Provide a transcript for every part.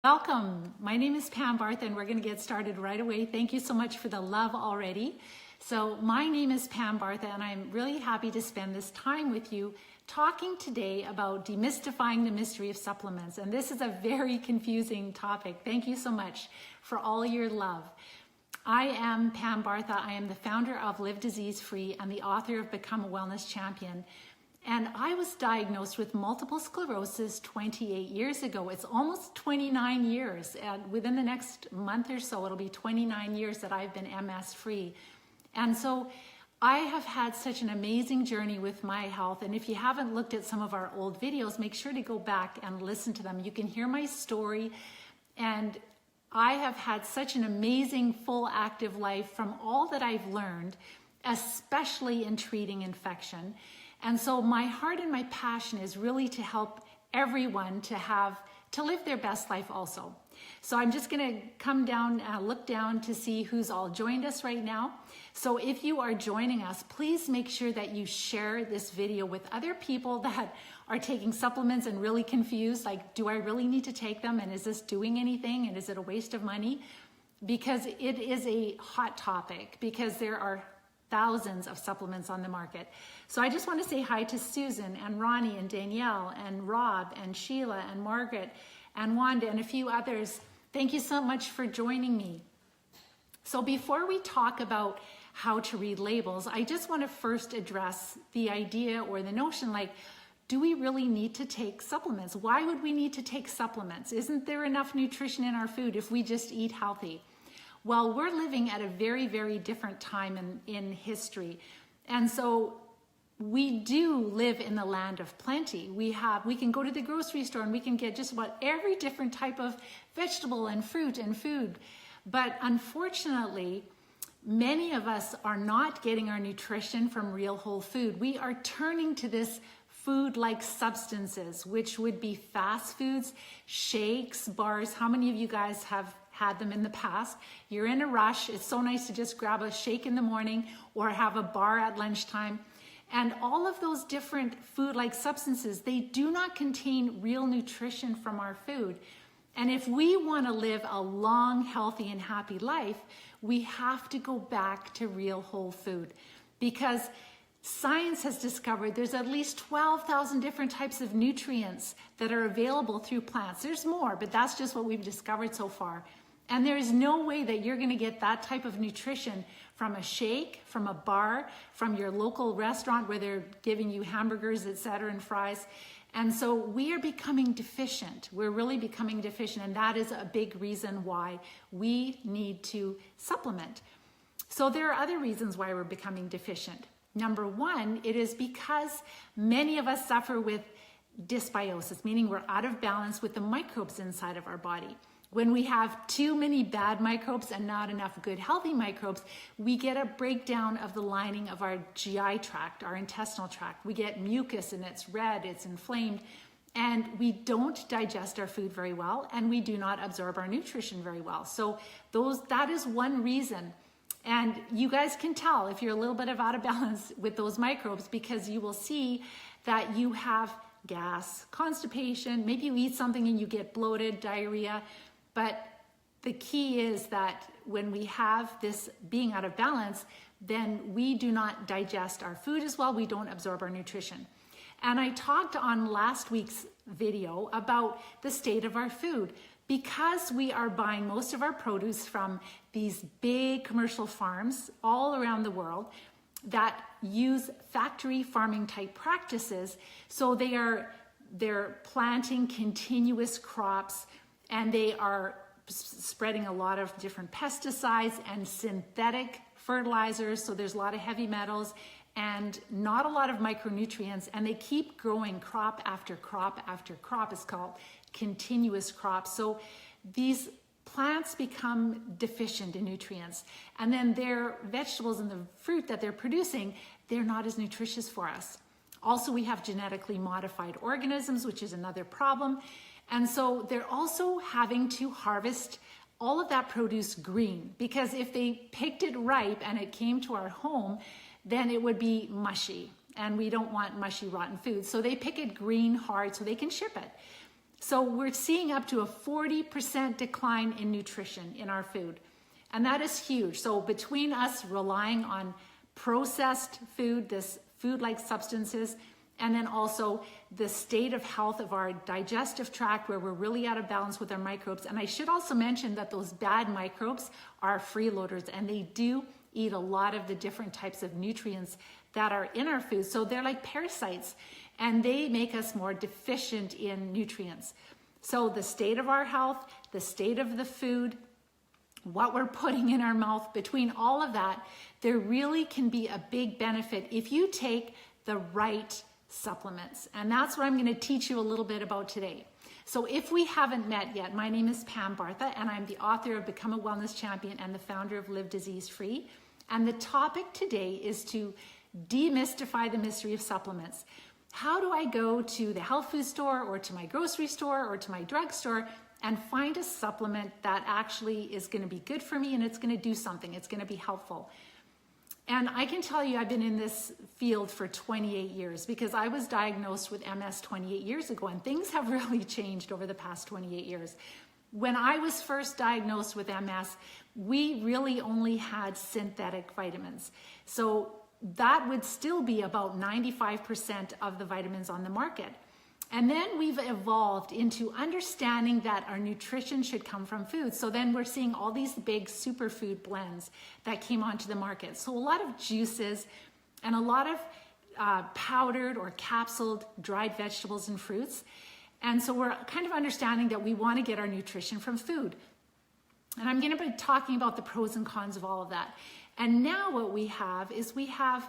Welcome. My name is Pam Bartha and we're going to get started right away. Thank you so much for the love already. So my name is Pam Bartha and I'm really happy to spend this time with you talking today about demystifying the mystery of supplements. And this is a very confusing topic. Thank you so much for all your love. I am Pam Bartha. I am the founder of Live Disease Free and the author of Become a Wellness Champion. And I was diagnosed with multiple sclerosis 28 years ago. It's almost 29 years. And within the next month or so, it'll be 29 years that I've been MS free. And so I have had such an amazing journey with my health. And if you haven't looked at some of our old videos, make sure to go back and listen to them. You can hear my story. And I have had such an amazing, full, active life from all that I've learned, especially in treating infection. And so my heart and my passion is really to help everyone to live their best life also. So I'm just going to come down, look down to see who's all joined us right now. So if you are joining us, please make sure that you share this video with other people that are taking supplements and really confused, like, do I really need to take them? And is this doing anything? And is it a waste of money? Because it is a hot topic, because there are thousands of supplements on the market. So I just want to say hi to Susan and Ronnie and Danielle and Rob and Sheila and Margaret and Wanda and a few others. Thank you so much for joining me. So before we talk about how to read labels, I just want to first address the idea or the notion, like, do we really need to take supplements? Why would we need to take supplements? Isn't there enough nutrition in our food if we just eat healthy? Well, we're living at a very, very different time in history. And so we do live in the land of plenty. We can go to the grocery store and we can get just about every different type of vegetable and fruit and food. But unfortunately, many of us are not getting our nutrition from real whole food. We are turning to this food-like substances, which would be fast foods, shakes, bars. How many of you guys have had them in the past? You're in a rush. It's so nice to just grab a shake in the morning or have a bar at lunchtime. And all of those different food-like substances, they do not contain real nutrition from our food. And if we want to live a long, healthy, and happy life, we have to go back to real whole food, because science has discovered there's at least 12,000 different types of nutrients that are available through plants. There's more, but that's just what we've discovered so far. And there is no way that you're going to get that type of nutrition from a shake, from a bar, from your local restaurant where they're giving you hamburgers, etc., and fries. And so we are becoming deficient. We're really becoming deficient. And that is a big reason why we need to supplement. So there are other reasons why we're becoming deficient. Number one, it is because many of us suffer with dysbiosis, meaning we're out of balance with the microbes inside of our body. When we have too many bad microbes and not enough good healthy microbes, we get a breakdown of the lining of our GI tract, our intestinal tract. We get mucus and it's red, it's inflamed, and we don't digest our food very well, and we do not absorb our nutrition very well. So that is one reason. And you guys can tell if you're a little bit out of balance with those microbes, because you will see that you have gas, constipation, maybe you eat something and you get bloated, diarrhea. But the key is that when we have this being out of balance, then we do not digest our food as well. We don't absorb our nutrition. And I talked on last week's video about the state of our food. Because we are buying most of our produce from these big commercial farms all around the world that use factory farming type practices, so they're planting continuous crops, and they are spreading a lot of different pesticides and synthetic fertilizers. So there's a lot of heavy metals and not a lot of micronutrients, and they keep growing crop after crop after crop. It's called continuous crops. So these plants become deficient in nutrients, and then their vegetables and the fruit that they're producing, they're not as nutritious for us. Also, we have genetically modified organisms, which is another problem. And so they're also having to harvest all of that produce green, because if they picked it ripe and it came to our home, then it would be mushy, and we don't want mushy, rotten food. So they pick it green hard so they can ship it. So we're seeing up to a 40% decline in nutrition in our food. And that is huge. So between us relying on processed food, this food-like substances, and then also the state of health of our digestive tract where we're really out of balance with our microbes. And I should also mention that those bad microbes are freeloaders, and they do eat a lot of the different types of nutrients that are in our food. So they're like parasites, and they make us more deficient in nutrients. So the state of our health, the state of the food, what we're putting in our mouth, between all of that, there really can be a big benefit if you take the right supplements. And that's what I'm going to teach you a little bit about today. So if we haven't met yet, my name is Pam Bartha, and I'm the author of Become a Wellness Champion and the founder of Live Disease Free. And the topic today is to demystify the mystery of supplements. How do I go to the health food store or to my grocery store or to my drugstore and find a supplement that actually is going to be good for me and it's going to do something, it's going to be helpful? And I can tell you I've been in this field for 28 years because I was diagnosed with MS 28 years ago, and things have really changed over the past 28 years. When I was first diagnosed with MS, we really only had synthetic vitamins. So that would still be about 95% of the vitamins on the market. And then we've evolved into understanding that our nutrition should come from food. So then we're seeing all these big superfood blends that came onto the market. So a lot of juices and a lot of powdered or capsuled dried vegetables and fruits. And so we're kind of understanding that we want to get our nutrition from food. And I'm going to be talking about the pros and cons of all of that. And now what we have is we have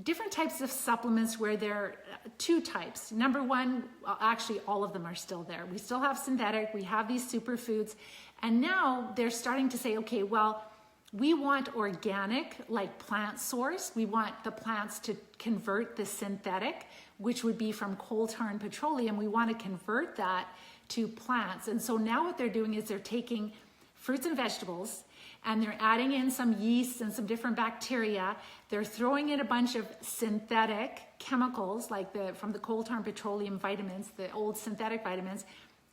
different types of supplements where there are two types. Number one, actually all of them are still there. We still have synthetic, we have these superfoods, and now they're starting to say, okay, well, we want organic, like plant source. We want the plants to convert the synthetic, which would be from coal tar and petroleum. We want to convert that to plants. And so now what they're doing is they're taking fruits and vegetables, and they're adding in some yeast and some different bacteria. They're throwing in a bunch of synthetic chemicals like from the coal tar and petroleum vitamins, the old synthetic vitamins,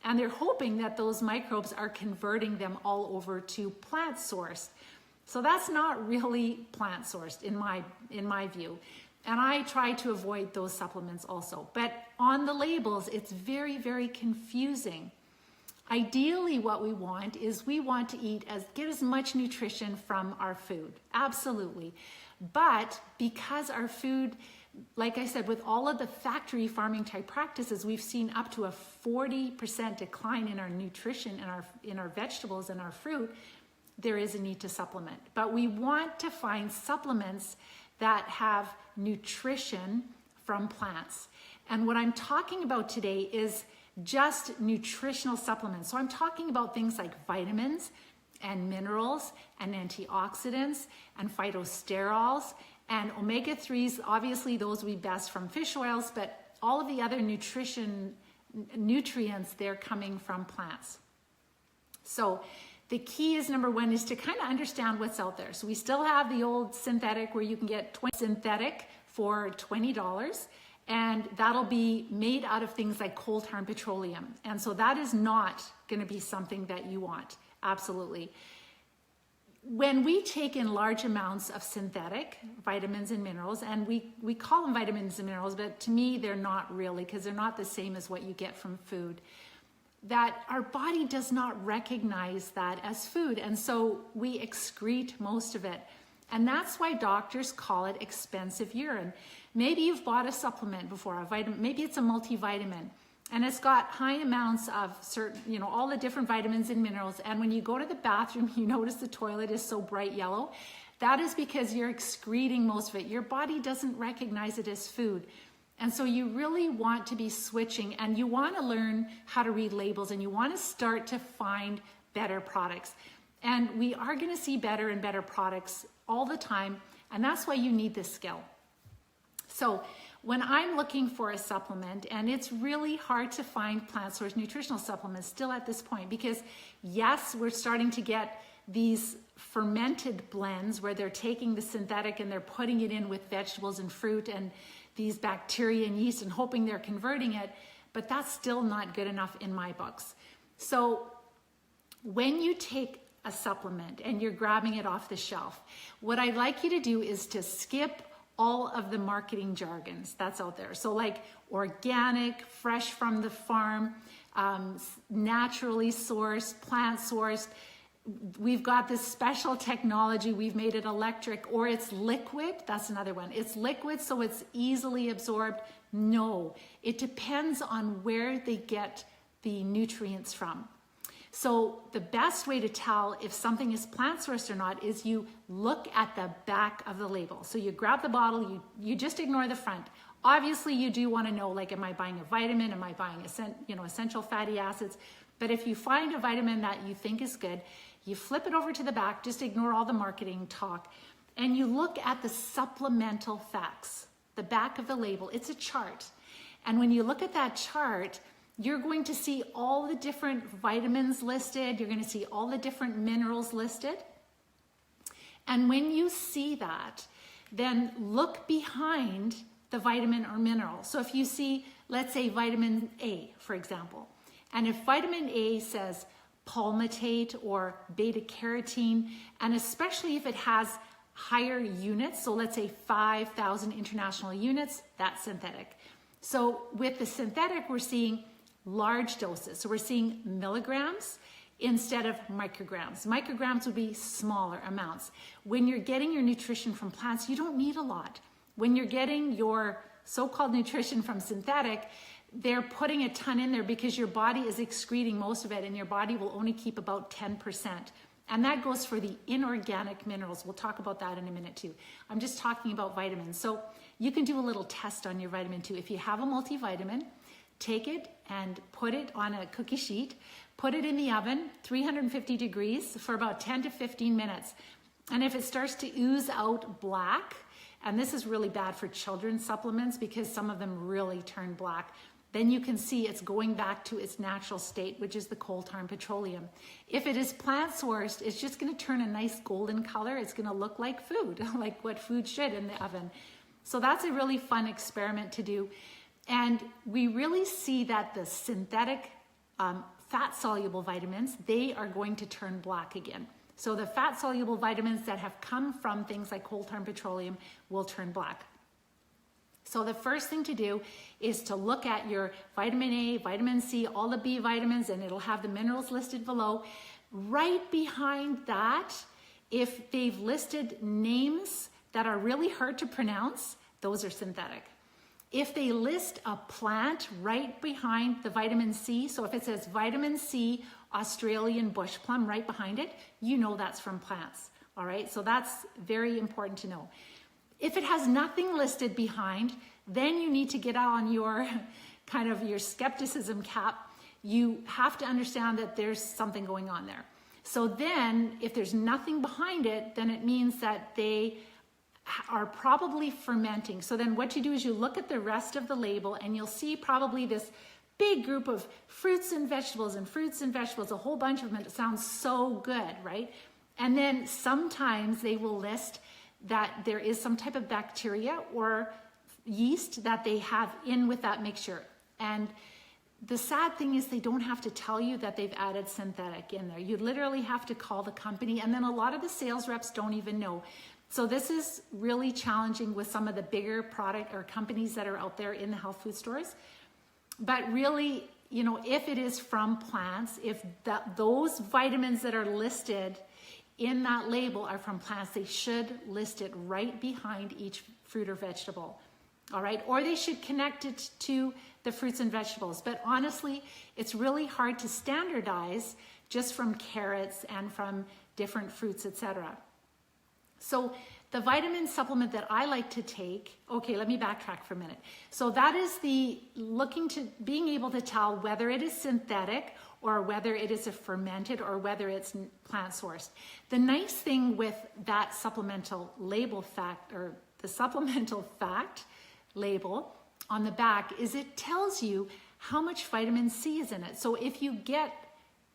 and they're hoping that those microbes are converting them all over to plant sourced. So that's not really plant sourced in my view. And I try to avoid those supplements also. But on the labels, it's very, very confusing. Ideally, what we want is we want to get as much nutrition from our food. Absolutely. But because our food, like I said, with all of the factory farming type practices, we've seen up to a 40% decline in our nutrition in our vegetables and our fruit. There is a need to supplement. But we want to find supplements that have nutrition from plants. And what I'm talking about today is just nutritional supplements. So I'm talking about things like vitamins and minerals and antioxidants and phytosterols and omega-3s. Obviously, those would be best from fish oils, but all of the other nutrients, they're coming from plants. So the key is, number one, is to kind of understand what's out there. So we still have the old synthetic where you can get synthetic for $20. And that'll be made out of things like coal tar and petroleum. And so that is not going to be something that you want. Absolutely. When we take in large amounts of synthetic vitamins and minerals, and we call them vitamins and minerals, but to me, they're not really, because they're not the same as what you get from food, that our body does not recognize that as food. And so we excrete most of it. And that's why doctors call it expensive urine. Maybe you've bought a supplement before, maybe it's a multivitamin, and it's got high amounts of certain, all the different vitamins and minerals. And when you go to the bathroom, you notice the toilet is so bright yellow. That is because you're excreting most of it. Your body doesn't recognize it as food. And so you really want to be switching, and you want to learn how to read labels, and you want to start to find better products. And we are going to see better and better products all the time, and that's why you need this skill. So when I'm looking for a supplement, and it's really hard to find plant source nutritional supplements still at this point, because yes, we're starting to get these fermented blends where they're taking the synthetic and they're putting it in with vegetables and fruit and these bacteria and yeast and hoping they're converting it. but that's still not good enough in my books. So when you take a supplement and you're grabbing it off the shelf, what I'd like you to do is to skip all of the marketing jargons that's out there. So like organic, fresh from the farm, naturally sourced, plant sourced. We've got this special technology. We've made it electric, or it's liquid. That's another one. It's liquid, so it's easily absorbed. No, it depends on where they get the nutrients from. So the best way to tell if something is plant sourced or not is you look at the back of the label. So you grab the bottle, you just ignore the front. Obviously you do want to know, like, am I buying a vitamin? Am I buying essential fatty acids? But if you find a vitamin that you think is good, you flip it over to the back, just ignore all the marketing talk, and you look at the supplemental facts, the back of the label. It's a chart. And when you look at that chart, you're going to see all the different vitamins listed. You're going to see all the different minerals listed. And when you see that, then look behind the vitamin or mineral. So if you see, let's say vitamin A, for example, and if vitamin A says palmitate or beta carotene, and especially if it has higher units, so let's say 5,000 international units, that's synthetic. So with the synthetic, we're seeing large doses. So we're seeing milligrams instead of micrograms. Micrograms would be smaller amounts. When you're getting your nutrition from plants, you don't need a lot. When you're getting your so-called nutrition from synthetic, they're putting a ton in there because your body is excreting most of it, and your body will only keep about 10%. And that goes for the inorganic minerals. We'll talk about that in a minute too. I'm just talking about vitamins. So you can do a little test on your vitamin too. If you have a multivitamin, take it and put it on a cookie sheet, put it in the oven, 350 degrees for about 10 to 15 minutes. And if it starts to ooze out black, and this is really bad for children's supplements because some of them really turn black, then you can see it's going back to its natural state, which is the coal tar petroleum. If it is plant sourced, it's just going to turn a nice golden color. It's going to look like food, like what food should in the oven. So that's a really fun experiment to do. And we really see that the synthetic fat-soluble vitamins, they are going to turn black again. So the fat-soluble vitamins that have come from things like coal tar petroleum will turn black. So the first thing to do is to look at your vitamin A, vitamin C, all the B vitamins, and it'll have the minerals listed below. Right behind that, if they've listed names that are really hard to pronounce, those are synthetic. If they list a plant right behind the vitamin C, so if it says vitamin C, Australian bush plum right behind it, you know that's from plants, all right? So that's very important to know. If it has nothing listed behind, then you need to get on your kind of your skepticism cap. You have to understand that there's something going on there. So then if there's nothing behind it, then it means that they are probably fermenting. So then what you do is you look at the rest of the label and you'll see probably this big group of fruits and vegetables, a whole bunch of them. It sounds so good, right? And then sometimes they will list that there is some type of bacteria or yeast that they have in with that mixture. And the sad thing is they don't have to tell you that they've added synthetic in there. You literally have to call the company, and then a lot of the sales reps don't even know. So this is really challenging with some of the bigger product or companies that are out there in the health food stores. But really, you know, if it is from plants, if those vitamins that are listed in that label are from plants, they should list it right behind each fruit or vegetable, all right? Or they should connect it to the fruits and vegetables. But honestly, it's really hard to standardize just from carrots and from different fruits, etc. So the vitamin supplement that I like to take, okay, let me backtrack for a minute. So that is the looking to being able to tell whether it is synthetic or whether it is a fermented or whether it's plant sourced. The nice thing with that supplemental label fact, or the supplemental fact label on the back, is it tells you how much vitamin C is in it. So if you get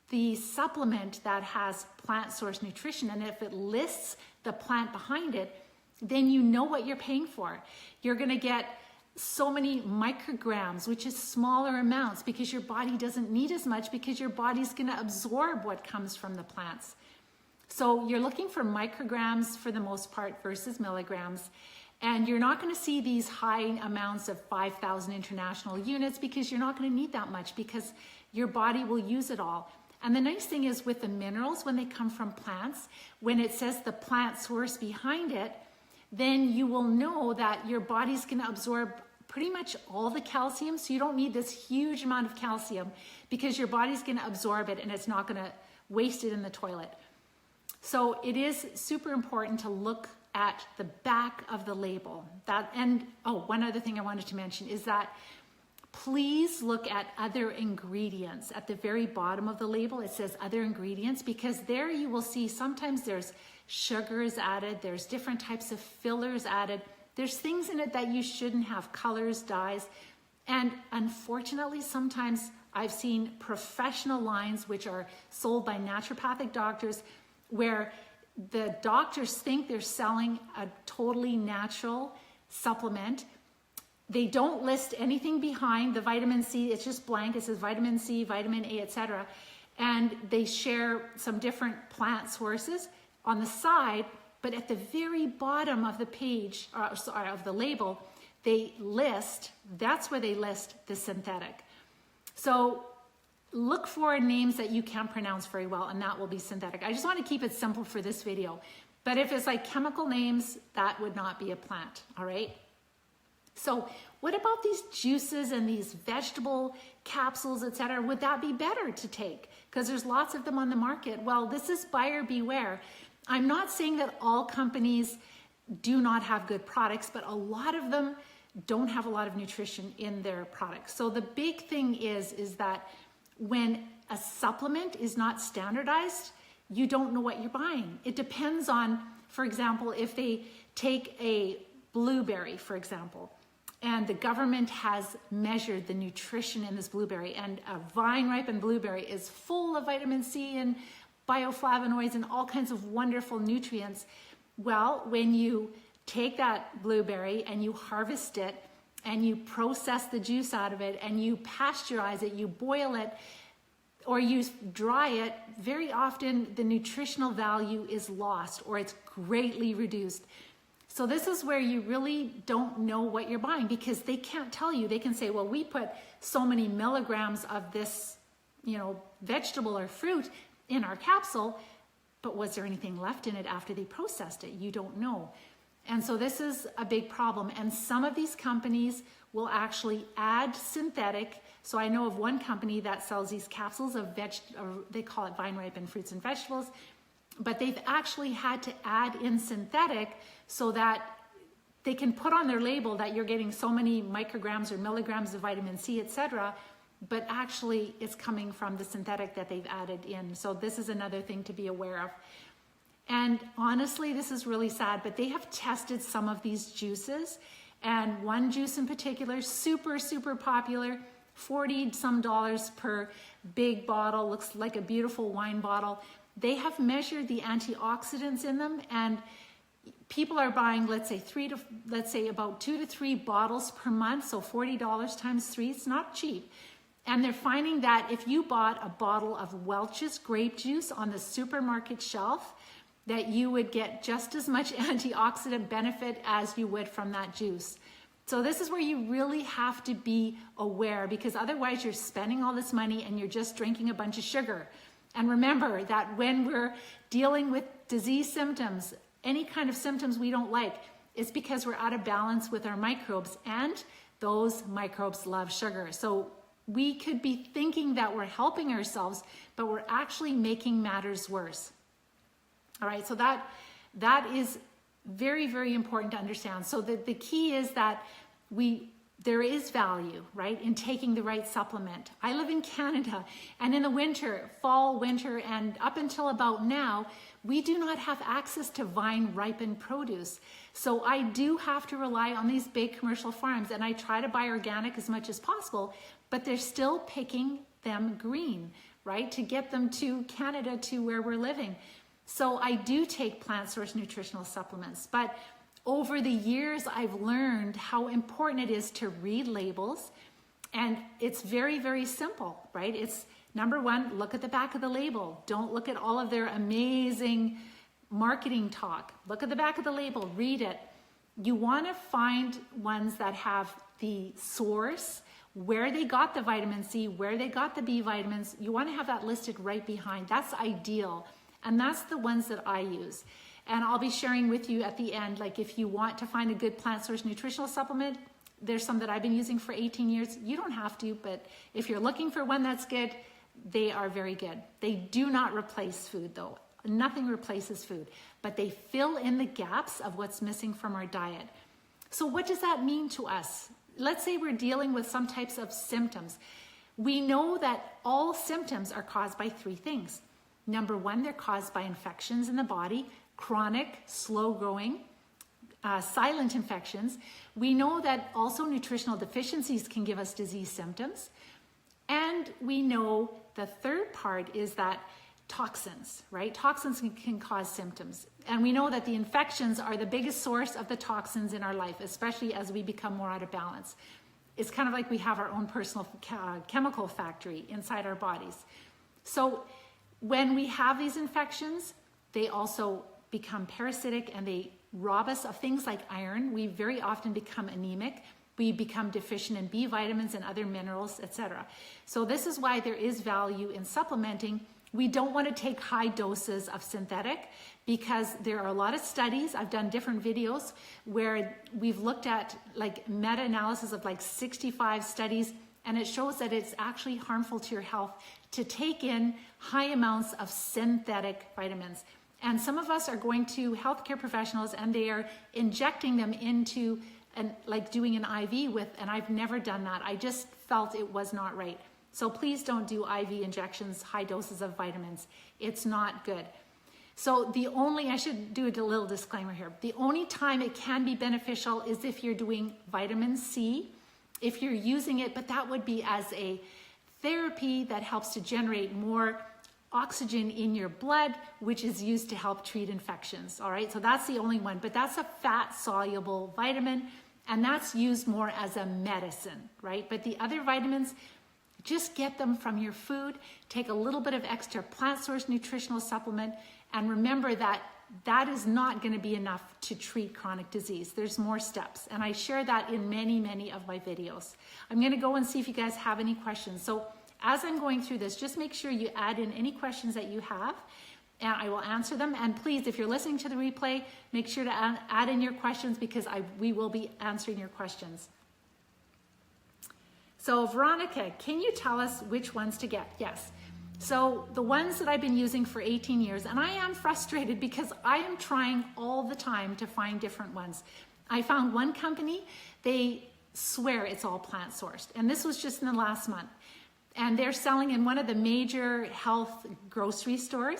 the supplement that has plant source nutrition, and if it lists the plant behind it, then you know what you're paying for. You're gonna get so many micrograms, which is smaller amounts because your body doesn't need as much because your body's going to absorb what comes from the plants. So you're looking for micrograms for the most part versus milligrams. And you're not going to see these high amounts of 5,000 international units because you're not going to need that much because your body will use it all. And the nice thing is with the minerals, when they come from plants, when it says the plant source behind it, then you will know that your body's going to absorb pretty much all the calcium. So you don't need this huge amount of calcium because your body's going to absorb it and it's not going to waste it in the toilet. So it is super important to look at the back of the label. One other thing I wanted to mention is that please look at other ingredients. At the very bottom of the label, it says other ingredients because there you will see sometimes there's sugars added, there's different types of fillers added, there's things in it that you shouldn't have, colors, dyes, and unfortunately sometimes I've seen professional lines which are sold by naturopathic doctors where the doctors think they're selling a totally natural supplement. They don't list anything behind the vitamin C. It's just blank. It says vitamin C, vitamin A, etc. And they share some different plant sources on the side, but at the very bottom of the page, of the label, that's where they list the synthetic. So look for names that you can't pronounce very well, and that will be synthetic. I just want to keep it simple for this video. But if it's like chemical names, that would not be a plant, all right? So what about these juices and these vegetable capsules, etc.? Would that be better to take? Because there's lots of them on the market. Well, this is buyer beware. I'm not saying that all companies do not have good products, but a lot of them don't have a lot of nutrition in their products. So the big thing is that when a supplement is not standardized, you don't know what you're buying. It depends on, for example, if they take a blueberry, for example, and the government has measured the nutrition in this blueberry, and a vine-ripened blueberry is full of vitamin C and bioflavonoids and all kinds of wonderful nutrients. Well, when you take that blueberry and you harvest it and you process the juice out of it and you pasteurize it, you boil it, or you dry it, very often the nutritional value is lost or it's greatly reduced. So this is where you really don't know what you're buying because they can't tell you. They can say, well, we put so many milligrams of this, vegetable or fruit in our capsule, but was there anything left in it after they processed it? You don't know. And so this is a big problem. And some of these companies will actually add synthetic. So I know of one company that sells these capsules of they call it vine-ripened fruits and vegetables, but they've actually had to add in synthetic so that they can put on their label that you're getting so many micrograms or milligrams of vitamin C, etc., but actually it's coming from the synthetic that they've added in. So this is another thing to be aware of. And honestly, this is really sad, but they have tested some of these juices, and one juice in particular, super, super popular, $40 some per big bottle, looks like a beautiful wine bottle. They have measured the antioxidants in them, and people are buying, let's say about 2 to 3 bottles per month. So $40 times 3, it's not cheap. And they're finding that if you bought a bottle of Welch's grape juice on the supermarket shelf, that you would get just as much antioxidant benefit as you would from that juice. So this is where you really have to be aware, because otherwise you're spending all this money and you're just drinking a bunch of sugar. And remember that when we're dealing with disease symptoms, any kind of symptoms we don't like, it's because we're out of balance with our microbes, and those microbes love sugar. So we could be thinking that we're helping ourselves, but we're actually making matters worse. All right, so that is very, very important to understand. So the key is that there is value, right, in taking the right supplement. I live in Canada, and in the winter, fall, winter, and up until about now, we do not have access to vine-ripened produce. So I do have to rely on these big commercial farms, and I try to buy organic as much as possible, but they're still picking them green, right, to get them to Canada, to where we're living. So I do take plant source nutritional supplements, but over the years, I've learned how important it is to read labels. And it's very, very simple, right? It's number one, look at the back of the label. Don't look at all of their amazing marketing talk. Look at the back of the label, read it. You want to find ones that have the source, where they got the vitamin C, where they got the B vitamins. You want to have that listed right behind. That's ideal. And that's the ones that I use. And I'll be sharing with you at the end, like if you want to find a good plant source nutritional supplement, there's some that I've been using for 18 years. You don't have to, but if you're looking for one that's good, they are very good. They do not replace food though. Nothing replaces food, but they fill in the gaps of what's missing from our diet. So what does that mean to us? Let's say we're dealing with some types of symptoms. We know that all symptoms are caused by three things. Number one, they're caused by infections in the body, chronic, slow-growing, silent infections. We know that also nutritional deficiencies can give us disease symptoms. And we know the third part is that toxins, right? Toxins can cause symptoms. And we know that the infections are the biggest source of the toxins in our life, especially as we become more out of balance. It's kind of like we have our own personal chemical factory inside our bodies. So when we have these infections, they also become parasitic and they rob us of things like iron. We very often become anemic. We become deficient in B vitamins and other minerals, etc. So this is why there is value in supplementing. We don't want to take high doses of synthetic because there are a lot of studies. I've done different videos where we've looked at like meta-analysis of like 65 studies, and it shows that it's actually harmful to your health to take in high amounts of synthetic vitamins. And some of us are going to healthcare professionals and they are injecting them into and like doing an IV with, and I've never done that. I just felt it was not right. So please don't do IV injections, high doses of vitamins. It's not good. So I should do a little disclaimer here. The only time it can be beneficial is if you're doing vitamin C, if you're using it, but that would be as a therapy that helps to generate more oxygen in your blood, which is used to help treat infections. All right, so that's the only one, but that's a fat soluble vitamin, and that's used more as a medicine, right? But the other vitamins, just get them from your food, take a little bit of extra plant source nutritional supplement, and remember that that is not going to be enough to treat chronic disease. There's more steps, and I share that in many, many of my videos. I'm going to go and see if you guys have any questions. So as I'm going through this, just make sure you add in any questions that you have, and I will answer them. And please, if you're listening to the replay, make sure to add in your questions because we will be answering your questions. So Veronica, can you tell us which ones to get? Yes. So the ones that I've been using for 18 years, and I am frustrated because I am trying all the time to find different ones. I found one company, they swear it's all plant sourced. And this was just in the last month. And they're selling in one of the major health grocery stores.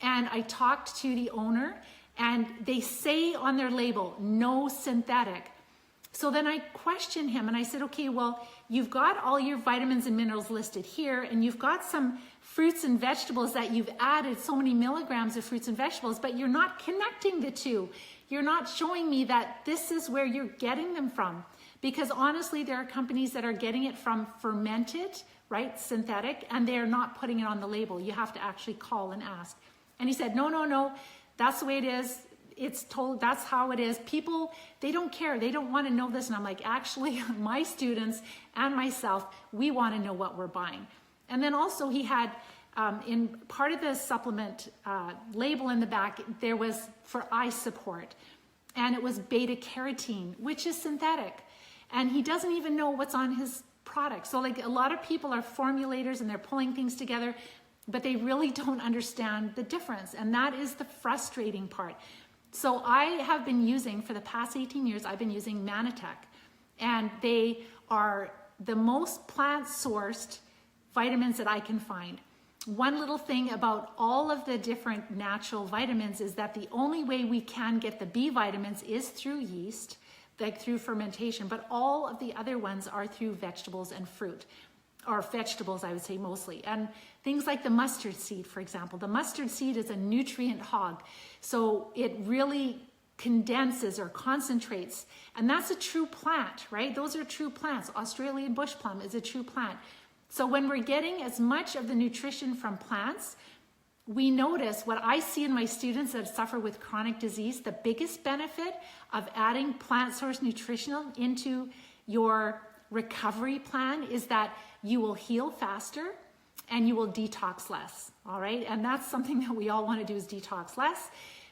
And I talked to the owner and they say on their label, no synthetic. So then I questioned him and I said, okay, well, you've got all your vitamins and minerals listed here, and you've got some fruits and vegetables that you've added so many milligrams of fruits and vegetables, but you're not connecting the two. You're not showing me that this is where you're getting them from. Because honestly, there are companies that are getting it from fermented, right, synthetic, and they're not putting it on the label. You have to actually call and ask. And he said, no, that's the way it is. It's told, that's how it is. People, they don't care. They don't want to know this. And I'm like, actually, my students and myself, we want to know what we're buying. And then also he had, in part of the supplement label in the back, there was for eye support. And it was beta carotene, which is synthetic. And he doesn't even know what's on his product. So like a lot of people are formulators and they're pulling things together, but they really don't understand the difference. And that is the frustrating part. So I have been using, for the past 18 years, I've been using Manitech, and they are the most plant-sourced vitamins that I can find. One little thing about all of the different natural vitamins is that the only way we can get the B vitamins is through yeast, like through fermentation, but all of the other ones are through vegetables and fruit. Or vegetables, I would say mostly. And things like the mustard seed, for example. The mustard seed is a nutrient hog. So it really condenses or concentrates. And that's a true plant, right? Those are true plants. Australian bush plum is a true plant. So when we're getting as much of the nutrition from plants, we notice what I see in my students that suffer with chronic disease, the biggest benefit of adding plant source nutritional into your recovery plan is that you will heal faster and you will detox less, all right? And that's something that we all want to do, is detox less,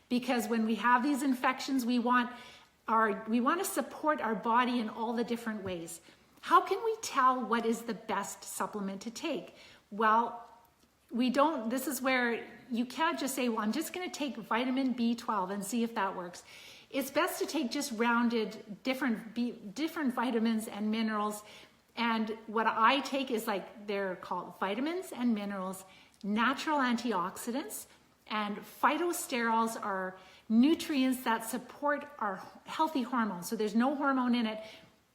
because when we have these infections, we want to support our body in all the different ways. How can we tell what is the best supplement to take? Well, this is where you can't just say, well, I'm just going to take vitamin B12 and see if that works. It's best to take just rounded different vitamins and minerals. And what I take is they're called vitamins and minerals, natural antioxidants, and phytosterols are nutrients that support our healthy hormones. So there's no hormone in it,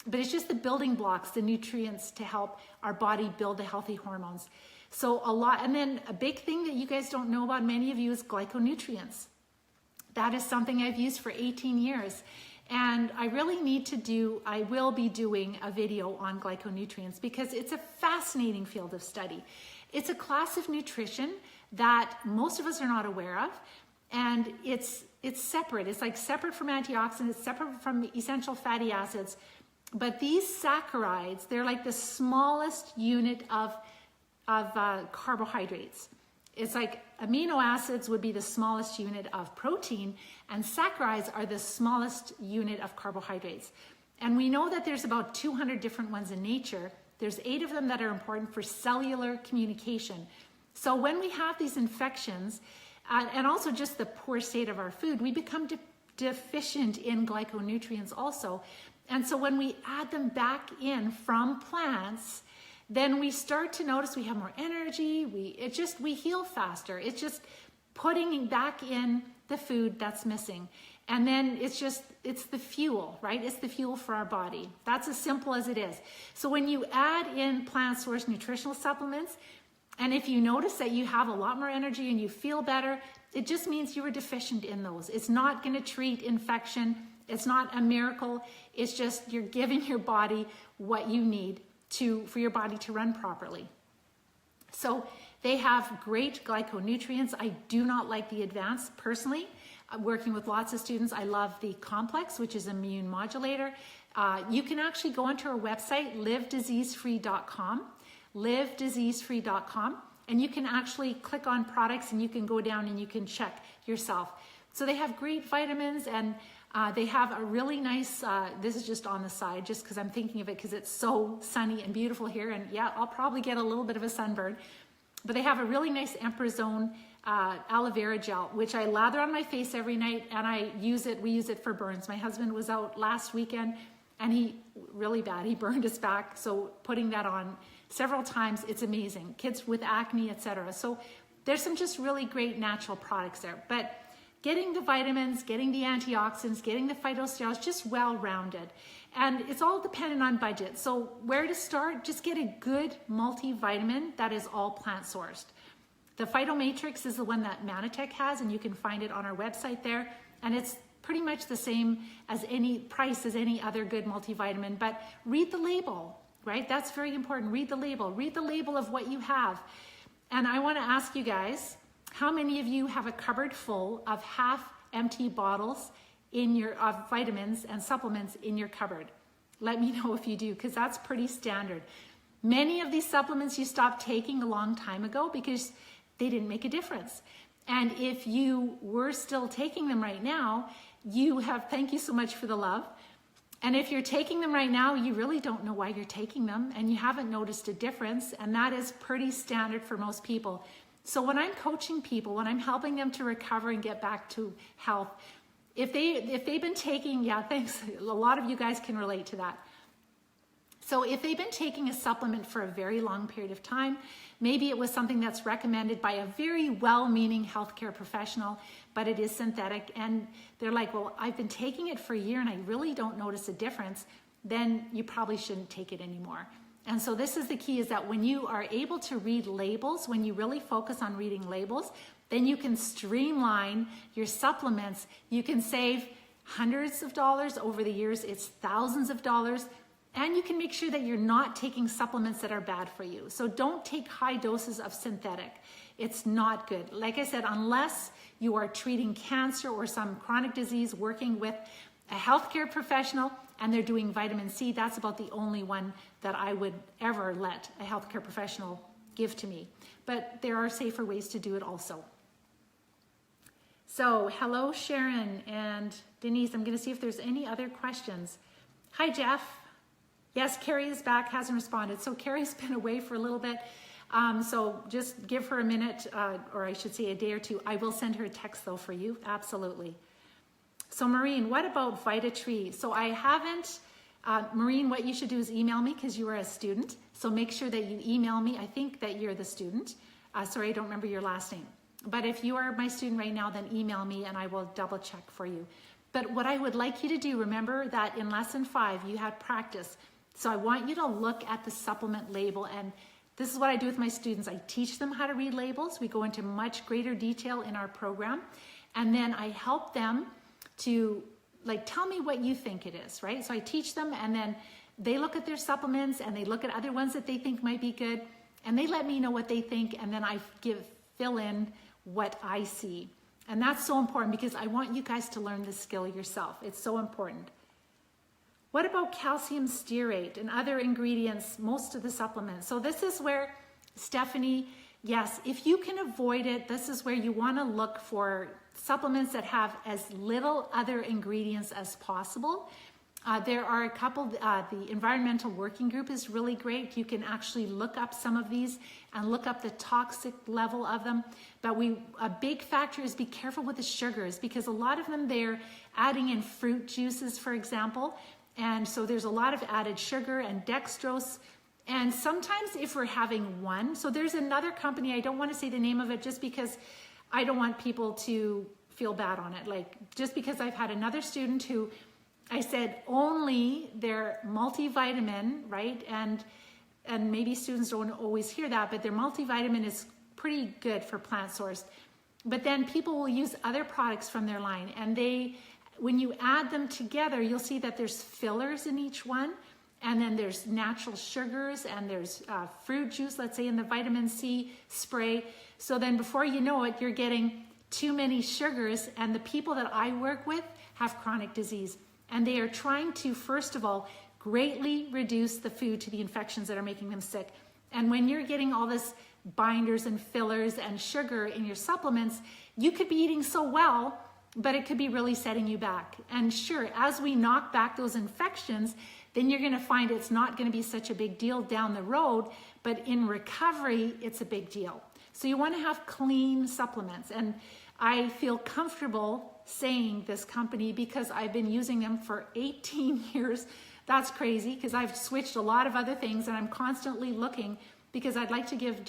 but it's just the building blocks, the nutrients to help our body build the healthy hormones. So and then a big thing that you guys don't know about, many of you, is glyconutrients. That is something I've used for 18 years. And I will be doing a video on glyconutrients because it's a fascinating field of study. It's a class of nutrition that most of us are not aware of. And it's separate. It's separate from antioxidants, separate from essential fatty acids. But these saccharides, they're like the smallest unit of carbohydrates. It's like amino acids would be the smallest unit of protein, and saccharides are the smallest unit of carbohydrates. And we know that there's about 200 different ones in nature. There's 8 of them that are important for cellular communication. So when we have these infections, and also just the poor state of our food, we become deficient in glyconutrients also. And so when we add them back in from plants, then we start to notice we have more energy, we heal faster. It's just putting back in the food that's missing. And then it's the fuel, right? It's the fuel for our body. That's as simple as it is. So when you add in plant source nutritional supplements, and if you notice that you have a lot more energy and you feel better, it just means you were deficient in those. It's not going to treat infection. It's not a miracle. It's just you're giving your body what you need for your body to run properly. So they have great glyconutrients. I do not like the advanced personally. Working with lots of students, I love the complex, which is immune modulator. You can actually go onto our website, livediseasefree.com, livediseasefree.com, and you can actually click on products and you can go down and you can check yourself. So they have great vitamins, and they have a really nice, this is just on the side, just because I'm thinking of it because it's so sunny and beautiful here. And yeah, I'll probably get a little bit of a sunburn. But they have a really nice Emperazone aloe vera gel, which I lather on my face every night, and we use it for burns. My husband was out last weekend, and he burned his back. So putting that on several times, it's amazing. Kids with acne, etc. So there's some just really great natural products there. But getting the vitamins, getting the antioxidants, getting the phytosterols, just well-rounded. And it's all dependent on budget. So where to start? Just get a good multivitamin that is all plant-sourced. The Phytomatrix is the one that Manatech has, and you can find it on our website there. And it's pretty much the same as any other good multivitamin. But read the label, right? That's very important. Read the label. Read the label of what you have. And I want to ask you guys, how many of you have a cupboard full of half-empty bottles of vitamins and supplements in your cupboard? Let me know if you do, because that's pretty standard. Many of these supplements you stopped taking a long time ago because they didn't make a difference. And if you were still taking them right now, thank you so much for the love. And if you're taking them right now, you really don't know why you're taking them, and you haven't noticed a difference, and that is pretty standard for most people. So when I'm coaching people, when I'm helping them to recover and get back to health, if they've been taking, thanks, a lot of you guys can relate to that. So if they've been taking a supplement for a very long period of time, maybe it was something that's recommended by a very well-meaning healthcare professional, but it is synthetic, and they're like, well, I've been taking it for a year and I really don't notice a difference, then you probably shouldn't take it anymore. And so this is the key, is that when you are able to read labels, when you really focus on reading labels, then you can streamline your supplements. You can save hundreds of dollars. Over the years, it's thousands of dollars. And you can make sure that you're not taking supplements that are bad for you. So don't take high doses of synthetic. It's not good. Like I said, unless you are treating cancer or some chronic disease, working with a healthcare professional, and they're doing vitamin C, that's about the only one that I would ever let a healthcare professional give to me. But there are safer ways to do it also. So hello, Sharon and Denise. I'm going to see if there's any other questions. Hi, Jeff. Yes, Carrie is back, hasn't responded. So Carrie's been away for a little bit. So just give her a minute, or I should say a day or two. I will send her a text though for you, absolutely. So Maureen, what about VitaTree? So I haven't, Maureen, what you should do is email me because you are a student. So make sure that you email me. I think that you're the student. Sorry, I don't remember your last name. But if you are my student right now, then email me and I will double check for you. But what I would like you to do, remember that in lesson 5, you had practice. So I want you to look at the supplement label, and this is what I do with my students. I teach them how to read labels. We go into much greater detail in our program, and then I help them to tell me what you think it is, right? So I teach them, and then they look at their supplements and they look at other ones that they think might be good, and they let me know what they think, and then I fill in what I see. And that's so important because I want you guys to learn this skill yourself. It's so important. What about calcium stearate and other ingredients, most of the supplements? So this is where, Stephanie, yes, if you can avoid it, this is where you want to look for supplements that have as little other ingredients as possible. There are a couple, the Environmental Working Group is really great. You can actually look up some of these and look up the toxic level of them. But a big factor is be careful with the sugars, because a lot of them, they're adding in fruit juices, for example. And so there's a lot of added sugar and dextrose. And sometimes if we're having one, so there's another company, I don't want to say the name of it just because I don't want people to feel bad on it. Just because I've had another student who I said only their multivitamin, right? And maybe students don't always hear that, but their multivitamin is pretty good for plant sourced. But then people will use other products from their line, and when you add them together, you'll see that there's fillers in each one, and then there's natural sugars, and there's fruit juice, let's say in the vitamin C spray. So then before you know it, you're getting too many sugars, and the people that I work with have chronic disease. And they are trying to, first of all, greatly reduce the food to the infections that are making them sick. And when you're getting all this binders and fillers and sugar in your supplements, you could be eating so well, but it could be really setting you back. And sure, as we knock back those infections, then you're going to find it's not going to be such a big deal down the road, but in recovery, it's a big deal. So you want to have clean supplements. And I feel comfortable saying this company because I've been using them for 18 years. That's crazy because I've switched a lot of other things, and I'm constantly looking because I'd like to give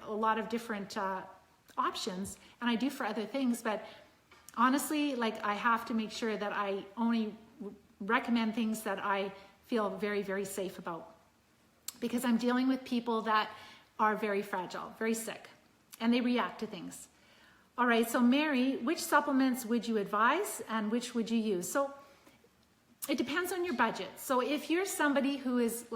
a lot of different options, and I do for other things. But honestly, I have to make sure that I only recommend things that I feel very, very safe about, because I'm dealing with people that are very fragile, very sick, and they react to things. All right, so Mary, which supplements would you advise and which would you use? So it depends on your budget. So if you're somebody who is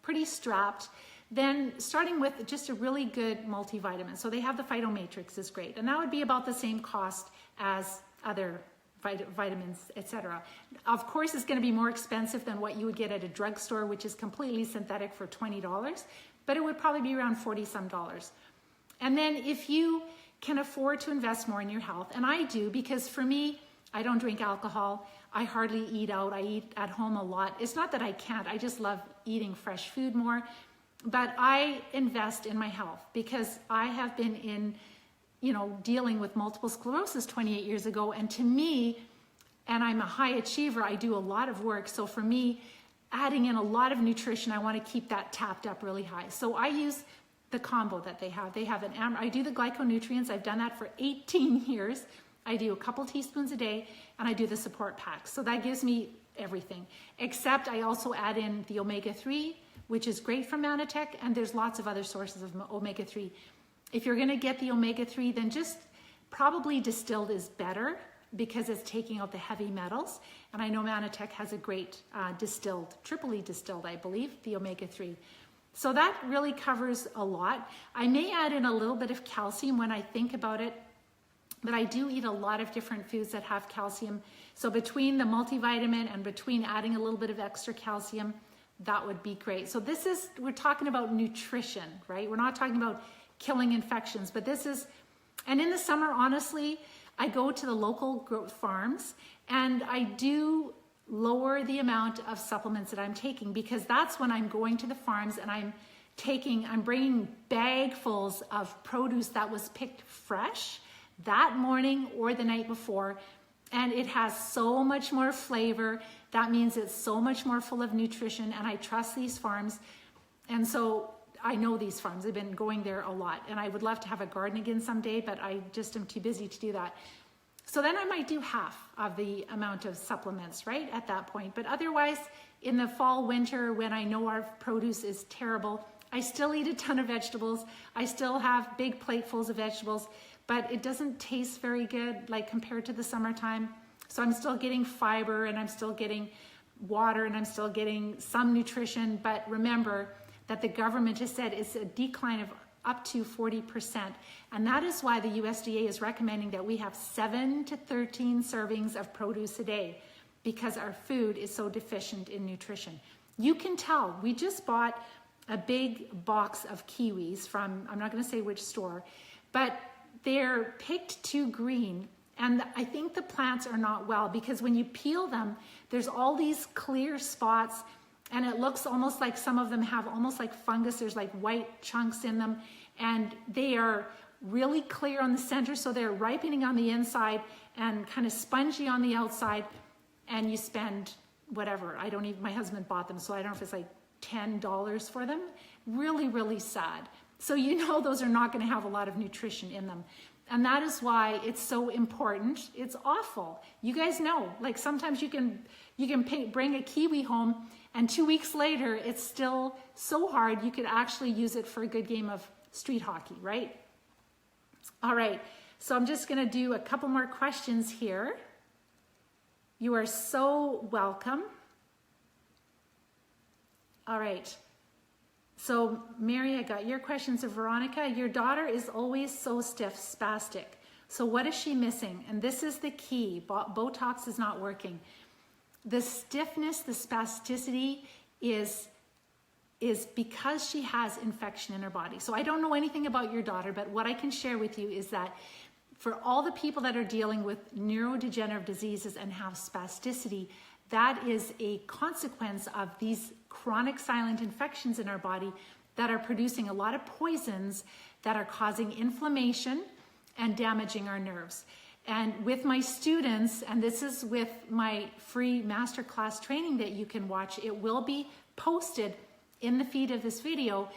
pretty strapped, then starting with just a really good multivitamin. So they have the Phytomatrix is great, and that would be about the same cost as other vitamins, etc. Of course, it's going to be more expensive than what you would get at a drugstore, which is completely synthetic for $20, but it would probably be around $40 some. And then if you can afford to invest more in your health, and I do, because for me, I don't drink alcohol, I hardly eat out, I eat at home a lot. It's not that I can't, I just love eating fresh food more, but I invest in my health because I have been in dealing with multiple sclerosis 28 years ago. And to me, and I'm a high achiever, I do a lot of work. So for me, adding in a lot of nutrition, I want to keep that tapped up really high. So I use the combo that they have. They have I do the glyconutrients. I've done that for 18 years. I do a couple teaspoons a day, and I do the support packs. So that gives me everything, except I also add in the omega-3, which is great from Manatech, and there's lots of other sources of omega-3. If you're going to get the omega-3, then just probably distilled is better. because it's taking out the heavy metals. And I know Manatech has a great distilled, triply distilled, I believe, the omega-3. So that really covers a lot. I may add in a little bit of calcium when I think about it, but I do eat a lot of different foods that have calcium. So between the multivitamin and between adding a little bit of extra calcium, that would be great. So this is, we're talking about nutrition, right? We're not talking about killing infections, but this is, and in the summer, honestly, I go to the local growth farms and I do lower the amount of supplements that I'm taking, because that's when I'm going to the farms and I'm bringing bagfuls of produce that was picked fresh that morning or the night before. And it has so much more flavor. That means it's so much more full of nutrition, and I trust these farms. And so I know these farms. I've been going there a lot, and I would love to have a garden again someday, but I just am too busy to do that. So then I might do half of the amount of supplements, right, at that point. But otherwise, in the fall, winter, when I know our produce is terrible, I still eat a ton of vegetables. I still have big platefuls of vegetables, but it doesn't taste very good, like compared to the summertime. So I'm still getting fiber, and I'm still getting water, and I'm still getting some nutrition. But remember that the government has said it's a decline of up to 40. And that is why the USDA is recommending that we have 7 to 13 servings of produce a day, because our food is so deficient in nutrition. You can tell. We just bought a big box of kiwis from, I'm not going to say which store, but they're picked too green. And I think the plants are not well, because when you peel them, there's all these clear spots, and it looks almost like some of them have almost like fungus. There's like white chunks in them, and they are really clear on the center. So they're ripening on the inside and kind of spongy on the outside. And you spend whatever, my husband bought them, so I don't know if it's like $10 for them. Really, really sad. So you know those are not going to have a lot of nutrition in them. And that is why it's so important. It's awful. You guys know, like sometimes you can bring a kiwi home, and 2 weeks later, it's still so hard, you could actually use it for a good game of street hockey, right? All right, so I'm just gonna do a couple more questions here. You are so welcome. All right. So Mary, I got your questions. Of Veronica, your daughter is always so stiff, spastic. So what is she missing? And this is the key. Botox is not working. The stiffness, the spasticity is because she has infection in her body. So I don't know anything about your daughter, but what I can share with you is that for all the people that are dealing with neurodegenerative diseases and have spasticity, that is a consequence of these chronic silent infections in our body that are producing a lot of poisons that are causing inflammation and damaging our nerves. And with my students, and this is with my free masterclass training that you can watch, it will be posted in the feed of this video,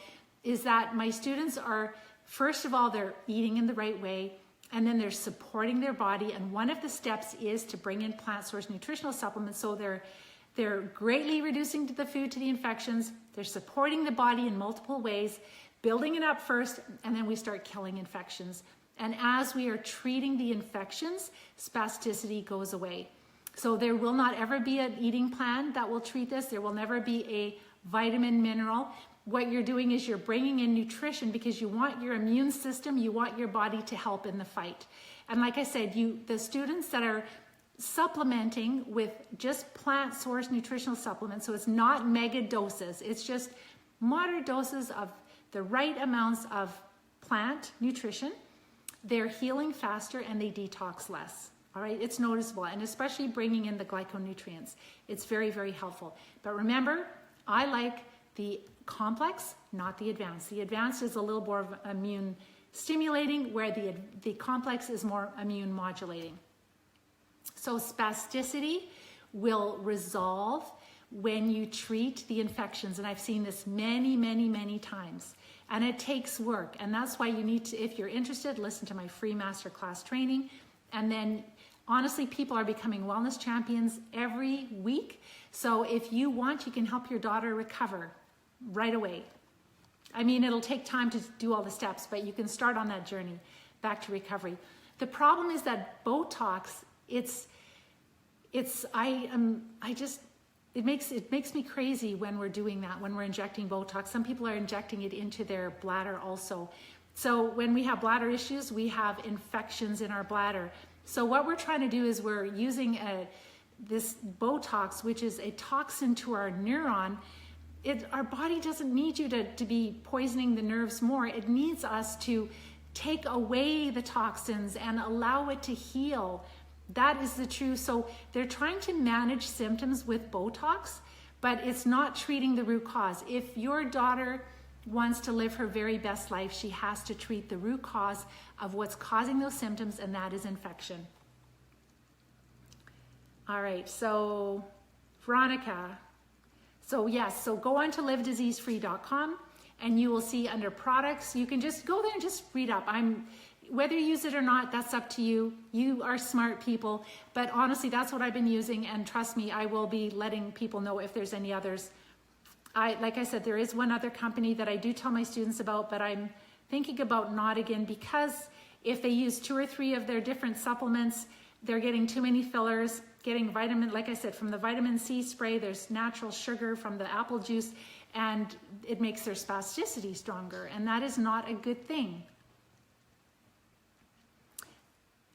is that my students are, first of all, they're eating in the right way, and then they're supporting their body. And one of the steps is to bring in plant source nutritional supplements. So they're greatly reducing the food to the infections. They're supporting the body in multiple ways, building it up first, and then we start killing infections. And as we are treating the infections, spasticity goes away. So there will not ever be an eating plan that will treat this. There will never be a vitamin, mineral. What you're doing is you're bringing in nutrition because you want your immune system, you want your body to help in the fight. And like I said, the students that are supplementing with just plant source nutritional supplements, so it's not mega doses, it's just moderate doses of the right amounts of plant nutrition, they're healing faster and they detox less. All right, it's noticeable, and especially bringing in the glyconutrients. It's very, very helpful. But remember, I like the complex, not the advanced. The advanced is a little more immune stimulating, where the complex is more immune modulating. So spasticity will resolve when you treat the infections, and I've seen this many, many, many times. And it takes work, and that's why you need to, if you're interested, listen to my free masterclass training. And then honestly, people are becoming wellness champions every week. So if you want, you can help your daughter recover right away. I mean, it'll take time to do all the steps, but you can start on that journey back to recovery. The problem is that Botox It makes me crazy when we're doing that, when we're injecting Botox. Some people are injecting it into their bladder also. So when we have bladder issues, we have infections in our bladder. So what we're trying to do is we're using this Botox, which is a toxin to our neuron. Our body doesn't need you to be poisoning the nerves more. It needs us to take away the toxins and allow it to heal. That is the truth. So they're trying to manage symptoms with Botox, but it's not treating the root cause. If your daughter wants to live her very best life, she has to treat the root cause of what's causing those symptoms, and that is infection. All right, so Veronica. So yes, so go on to livediseasefree.com and you will see under products, you can just go there and just read up. Whether you use it or not, that's up to you. You are smart people, but honestly, that's what I've been using, and trust me, I will be letting people know if there's any others. Like I said, there is one other company that I do tell my students about, but I'm thinking about not again, because if they use 2 or 3 of their different supplements, they're getting too many fillers, getting vitamin, like I said, from the vitamin C spray, there's natural sugar from the apple juice, and it makes their spasticity stronger, and that is not a good thing.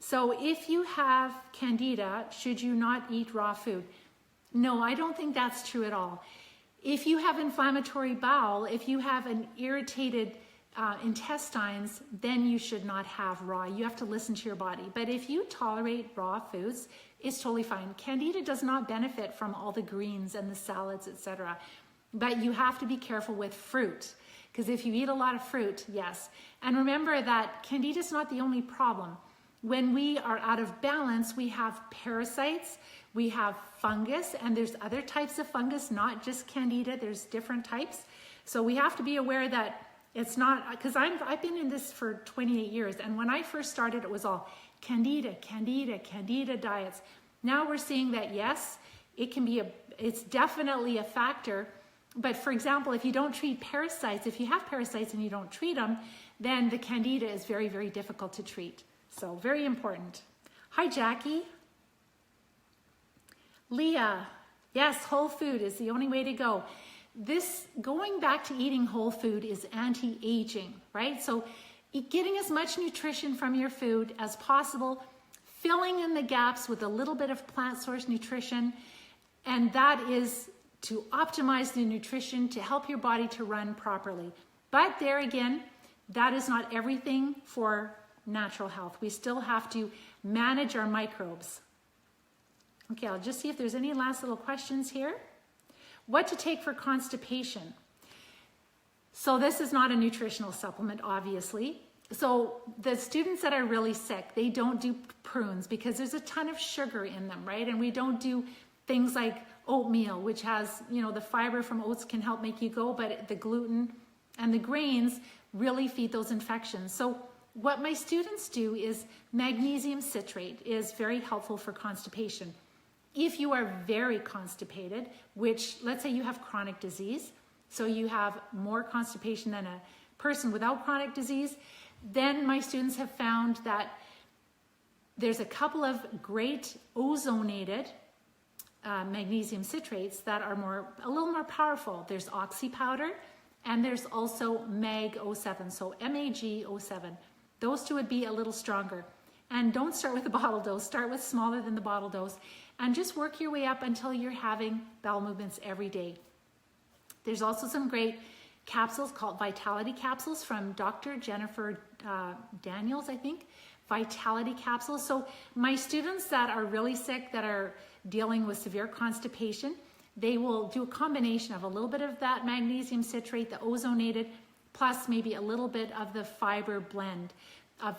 So if you have candida, should you not eat raw food? No, I don't think that's true at all. If you have inflammatory bowel, if you have an irritated intestines, then you should not have raw. You have to listen to your body. But if you tolerate raw foods, it's totally fine. Candida does not benefit from all the greens and the salads, etc. But you have to be careful with fruit, because if you eat a lot of fruit, yes. And remember that candida is not the only problem. When we are out of balance, we have parasites, we have fungus, and there's other types of fungus, not just candida, there's different types. So we have to be aware that it's not, because I've been in this for 28 years, and when I first started, it was all candida, candida, candida diets. Now we're seeing that yes, it can be it's definitely a factor, but for example, if you don't treat parasites, if you have parasites and you don't treat them, then the candida is very, very difficult to treat. So very important. Hi, Jackie. Leah, yes, whole food is the only way to go. This going back to eating whole food is anti-aging, right? So getting as much nutrition from your food as possible, filling in the gaps with a little bit of plant source nutrition, and that is to optimize the nutrition to help your body to run properly. But there again, that is not everything for natural health. We still have to manage our microbes. Okay, I'll just see if there's any last little questions here. What to take for constipation? So this is not a nutritional supplement, obviously. So the students that are really sick, they don't do prunes because there's a ton of sugar in them, right? And we don't do things like oatmeal, which has, the fiber from oats can help make you go, but the gluten and the grains really feed those infections. So what my students do is magnesium citrate is very helpful for constipation. If you are very constipated, which let's say you have chronic disease, so you have more constipation than a person without chronic disease, then my students have found that there's a couple of great ozonated magnesium citrates that are a little more powerful. There's oxy powder and there's also MAG-O7, so MAG-O7. Those two would be a little stronger. And don't start with the bottle dose, start with smaller than the bottle dose, and just work your way up until you're having bowel movements every day. There's also some great capsules called Vitality capsules from Dr. Jennifer Daniels, I think. Vitality capsules. So my students that are really sick, that are dealing with severe constipation, they will do a combination of a little bit of that magnesium citrate, the ozonated, plus maybe a little bit of the fiber blend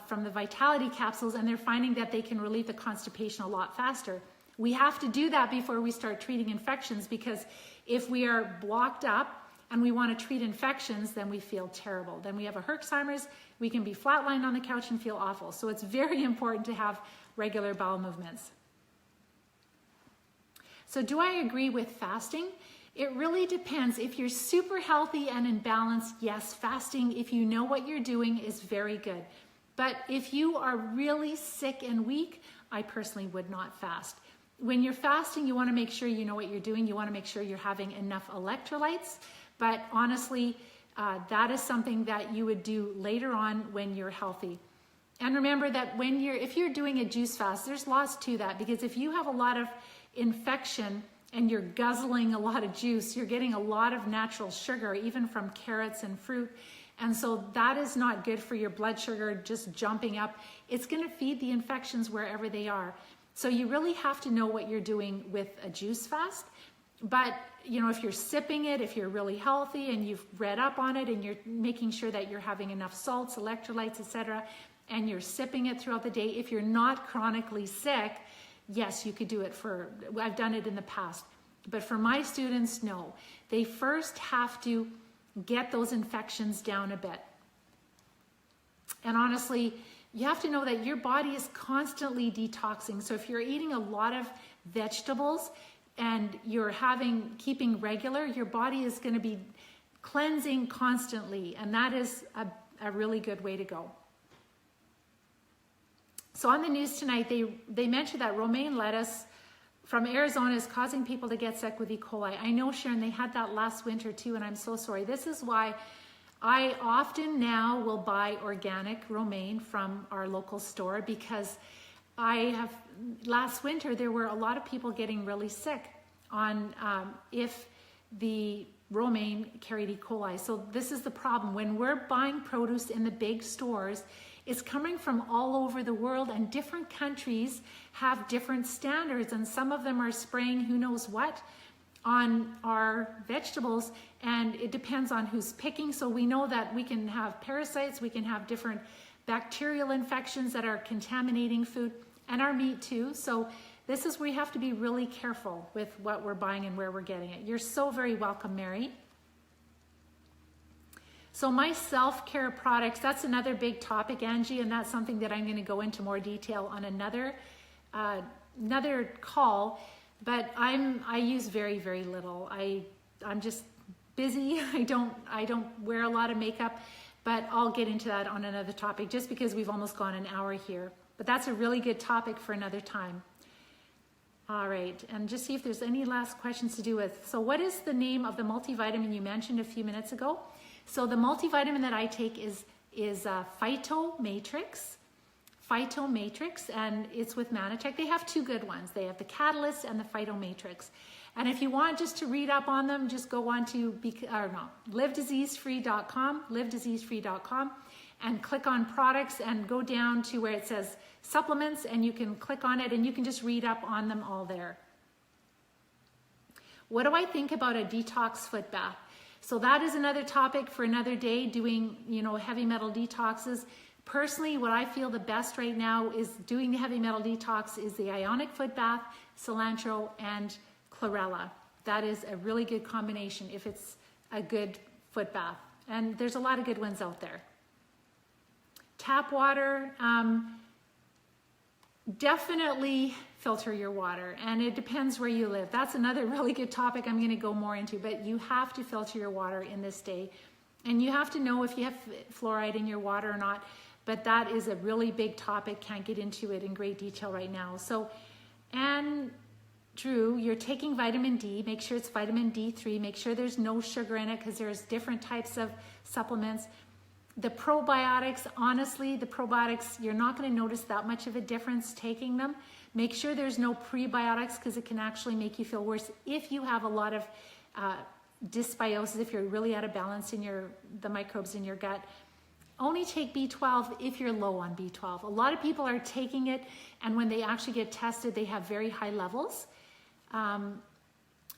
from the Vitality capsules, and they're finding that they can relieve the constipation a lot faster. We have to do that before we start treating infections, because if we are blocked up and we want to treat infections, then we feel terrible. Then we have a Herxheimer's, we can be flatlined on the couch and feel awful. So it's very important to have regular bowel movements. So do I agree with fasting? It really depends. If you're super healthy and in balance, yes, fasting, if you know what you're doing, is very good. But if you are really sick and weak, I personally would not fast. When you're fasting, you want to make sure you know what you're doing. You want to make sure you're having enough electrolytes. But honestly, that is something that you would do later on when you're healthy. And remember that if you're doing a juice fast, there's lots to that, because if you have a lot of infection and you're guzzling a lot of juice, you're getting a lot of natural sugar, even from carrots and fruit. And so that is not good for your blood sugar just jumping up. It's going to feed the infections wherever they are. So you really have to know what you're doing with a juice fast. But, if you're sipping it, if you're really healthy and you've read up on it and you're making sure that you're having enough salts, electrolytes, etc., and you're sipping it throughout the day, if you're not chronically sick, yes, you could do it I've done it in the past. But for my students, no. They first have to get those infections down a bit. And honestly, you have to know that your body is constantly detoxing. So if you're eating a lot of vegetables and you're keeping regular, your body is going to be cleansing constantly. And that is a really good way to go. So on the news tonight, they mentioned that romaine lettuce from Arizona is causing people to get sick with E. coli. I know, Sharon, they had that last winter too, and I'm so sorry. This is why I often now will buy organic romaine from our local store, because last winter there were a lot of people getting really sick if the romaine carried E. coli. So this is the problem. When we're buying produce in the big stores, it's coming from all over the world, and different countries have different standards, and some of them are spraying who knows what on our vegetables, and it depends on who's picking. So we know that we can have parasites, we can have different bacterial infections that are contaminating food, and our meat too. So this is where you have to be really careful with what we're buying and where we're getting it. You're so very welcome, Mary. So my self-care products, that's another big topic, Angie, and that's something that I'm going to go into more detail on another call. But I use very, very little. I'm just busy. I don't wear a lot of makeup, but I'll get into that on another topic, just because we've almost gone an hour here. But that's a really good topic for another time. All right, and just see if there's any last questions to do with. So what is the name of the multivitamin you mentioned a few minutes ago? So the multivitamin that I take is Phyto Matrix, and it's with Manitech. They have two good ones. They have the Catalyst and the Phyto Matrix. And if you want just to read up on them, just go on to livediseasefree.com, and click on products and go down to where it says supplements, and you can click on it and you can just read up on them all there. What do I think about a detox foot bath? So that is another topic for another day, doing, heavy metal detoxes. Personally, what I feel the best right now is doing the heavy metal detox is the ionic foot bath, cilantro, and chlorella. That is a really good combination if it's a good foot bath. And there's a lot of good ones out there. Tap water, definitely filter your water, and it depends where you live. That's another really good topic I'm going to go more into, but you have to filter your water in this day, and you have to know if you have fluoride in your water or not, but that is a really big topic. Can't get into it in great detail right now. So, and Drew, you're taking vitamin D. Make sure it's vitamin D3. Make sure there's no sugar in it, because there's different types of supplements. The probiotics, honestly, you're not going to notice that much of a difference taking them. Make sure there's no prebiotics, because it can actually make you feel worse if you have a lot of dysbiosis, if you're really out of balance in the microbes in your gut. Only take B12 if you're low on B12. A lot of people are taking it, and when they actually get tested, they have very high levels.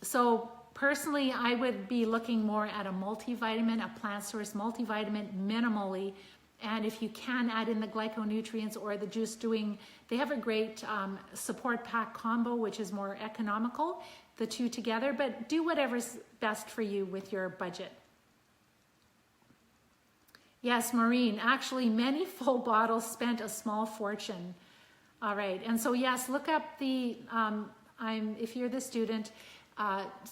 So personally, I would be looking more at a multivitamin, a plant source multivitamin minimally. And if you can add in the glyconutrients or the juice they have a great support pack combo, which is more economical, the two together, but do whatever's best for you with your budget. Yes, Maureen, actually many full bottles spent a small fortune. All right, and so yes, look up if you're the student,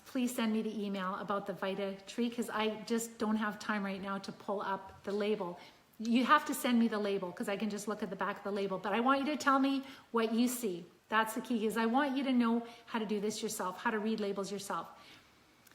please send me the email about the Vita Tree, because I just don't have time right now to pull up the label. You have to send me the label because I can just look at the back of the label, but I want you to tell me what you see. That's the key, is I want you to know how to do this yourself, how to read labels yourself.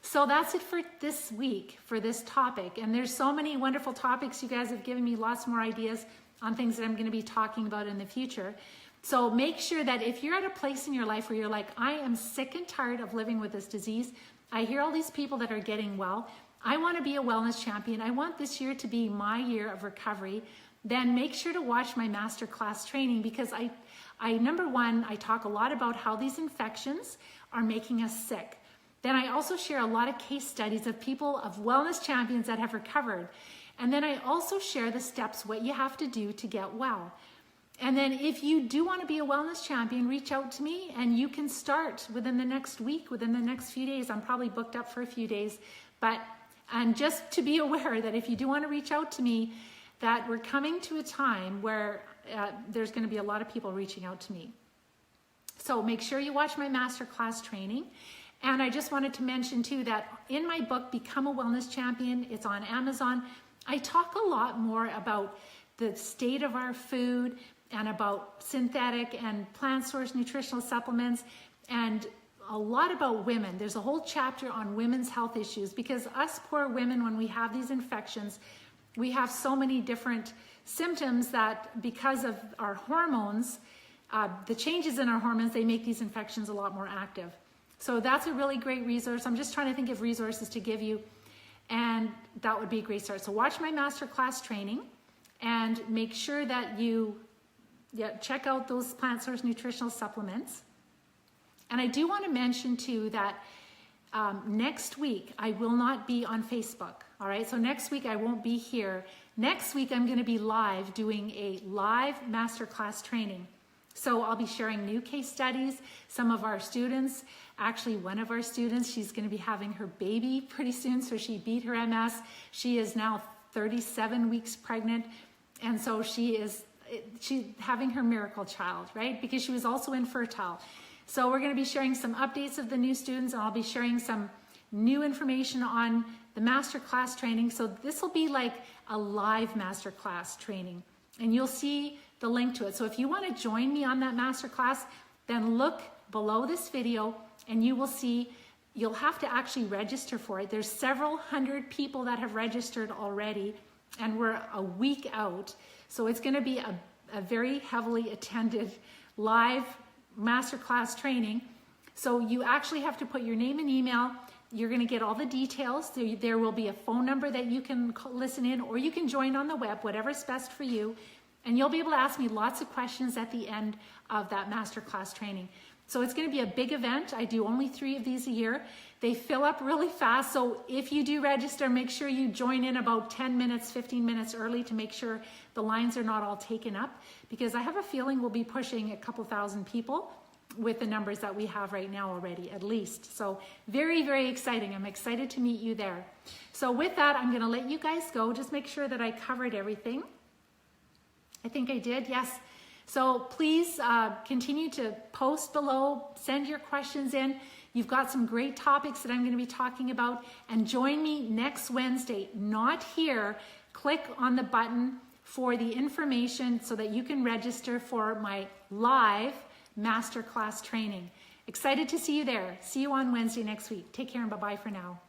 So that's it for this week, for this topic. And there's so many wonderful topics. You guys have given me lots more ideas on things that I'm going to be talking about in the future. So make sure that if you're at a place in your life where you're like, I am sick and tired of living with this disease. I hear all these people that are getting well. I want to be a wellness champion. I want this year to be my year of recovery. Then make sure to watch my masterclass training, because number one, I talk a lot about how these infections are making us sick. Then I also share a lot of case studies of people, of wellness champions that have recovered. And then I also share the steps, what you have to do to get well. And then if you do want to be a wellness champion, reach out to me and you can start within the next week, within the next few days. I'm probably booked up for a few days, and just to be aware that if you do want to reach out to me, that we're coming to a time where there's going to be a lot of people reaching out to me. So make sure you watch my masterclass training. And I just wanted to mention too that in my book, Become a Wellness Champion, it's on Amazon. I talk a lot more about the state of our food and about synthetic and plant source nutritional supplements, and a lot about women. There's a whole chapter on women's health issues, because us poor women, when we have these infections, we have so many different symptoms that because of our hormones, the changes in our hormones, they make these infections a lot more active. So that's a really great resource. I'm just trying to think of resources to give you, and that would be a great start. So watch my masterclass training and make sure that you check out those plant source nutritional supplements. And I do want to mention too that next week I will not be on Facebook. All right, so next week I won't be here. Next week I'm going to be live doing a live masterclass training. So I'll be sharing new case studies. Some of our students, actually one of our students, she's going to be having her baby pretty soon. So she beat her MS. She is now 37 weeks pregnant. And so she's having her miracle child, right? Because she was also infertile. So we're going to be sharing some updates of the new students, and I'll be sharing some new information on the masterclass training. So this will be like a live masterclass training, and you'll see the link to it. So if you want to join me on that masterclass, then look below this video and you will see you'll have to actually register for it. There's several hundred people that have registered already, and we're a week out. So it's going to be a very heavily attended live masterclass training. So you actually have to put your name and email. You're going to get all the details. There will be a phone number that you can listen in, or you can join on the web, whatever's best for you. And you'll be able to ask me lots of questions at the end of that masterclass training. So it's going to be a big event. I do only 3 of these a year. They fill up really fast. So if you do register, make sure you join in about 10 minutes, 15 minutes early to make sure the lines are not all taken up, because I have a feeling we'll be pushing a couple thousand people with the numbers that we have right now already, at least. So very, very exciting. I'm excited to meet you there. So with that, I'm going to let you guys go. Just make sure that I covered everything. I think I did, yes. So please continue to post below, send your questions in. You've got some great topics that I'm going to be talking about, and join me next Wednesday, not here. Click on the button for the information so that you can register for my live masterclass training. Excited to see you there. See you on Wednesday next week. Take care and bye-bye for now.